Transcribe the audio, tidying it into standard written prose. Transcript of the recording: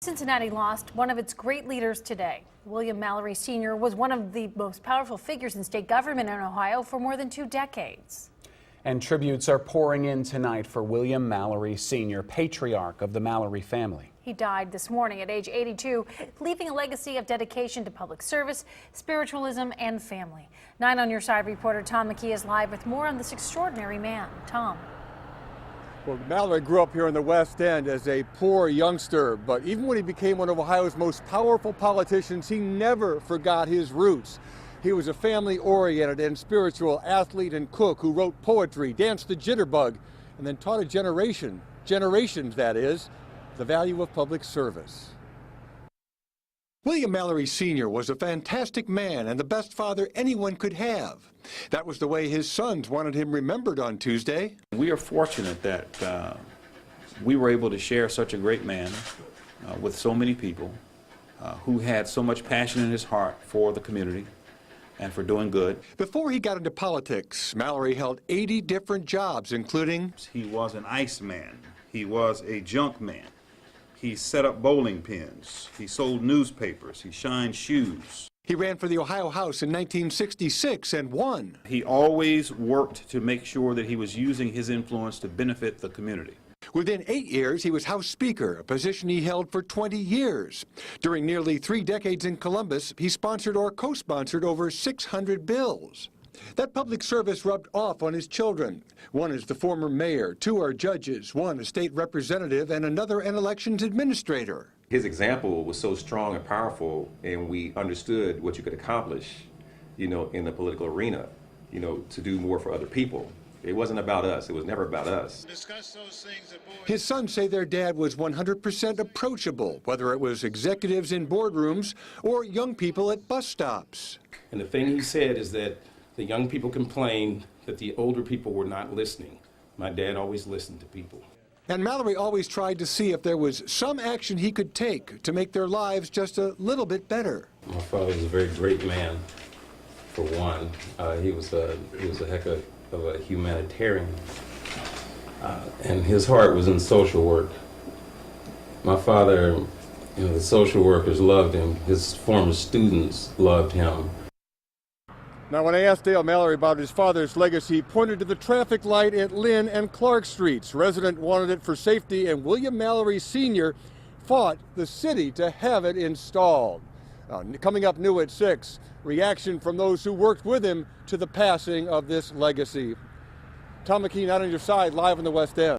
Cincinnati lost one of its great leaders today. William Mallory Sr. was one of the most powerful figures in state government in Ohio for more than 2 decades. And tributes are pouring in tonight for William Mallory Sr., patriarch of the Mallory family. He died this morning at age 82, leaving a legacy of dedication to public service, spiritualism, and family. 9 on Your Side reporter Tom McKee is live with more on this extraordinary man. Tom. Well, Mallory grew up here in the West End as a poor youngster, but even when he became one of Ohio's most powerful politicians, he never forgot his roots. He was a family-oriented and spiritual athlete and cook who wrote poetry, danced the jitterbug, and then taught a generations that is, the value of public service. William Mallory Sr. was a fantastic man and the best father anyone could have. That was the way his sons wanted him remembered on Tuesday. We are fortunate that we were able to share such a great man with so many people who had so much passion in his heart for the community and for doing good. Before he got into politics, Mallory held 80 different jobs, including... He was an ice man. He was a junk man. He set up bowling pins. He sold newspapers. He shined shoes. He ran for the Ohio House in 1966 and won. He always worked to make sure that he was using his influence to benefit the community. Within 8 years, he was House Speaker, a position he held for 20 years. During nearly 3 decades in Columbus, he sponsored or co-sponsored over 600 bills. That public service rubbed off on his children. One is the former mayor, 2 are judges, 1 a state representative, and another an elections administrator. His example was so strong and powerful, and we understood what you could accomplish, in the political arena, to do more for other people. It wasn't about us. It was never about us. His sons say their dad was 100% approachable, whether it was executives in boardrooms or young people at bus stops. And the thing he said is that the young people complained that the older people were not listening. My dad always listened to people. And Mallory always tried to see if there was some action he could take to make their lives just a little bit better. My father was a very great man, for one. He was a heck of a humanitarian. And his heart was in social work. My father, the social workers loved him. His former students loved him. Now, when I asked Dale Mallory about his father's legacy, he pointed to the traffic light at Lynn and Clark Streets. Resident wanted it for safety, and William Mallory Sr. fought the city to have it installed. Coming up new at 6, reaction from those who worked with him to the passing of this legacy. Tom McKee, 9 on Your Side, live in the West End.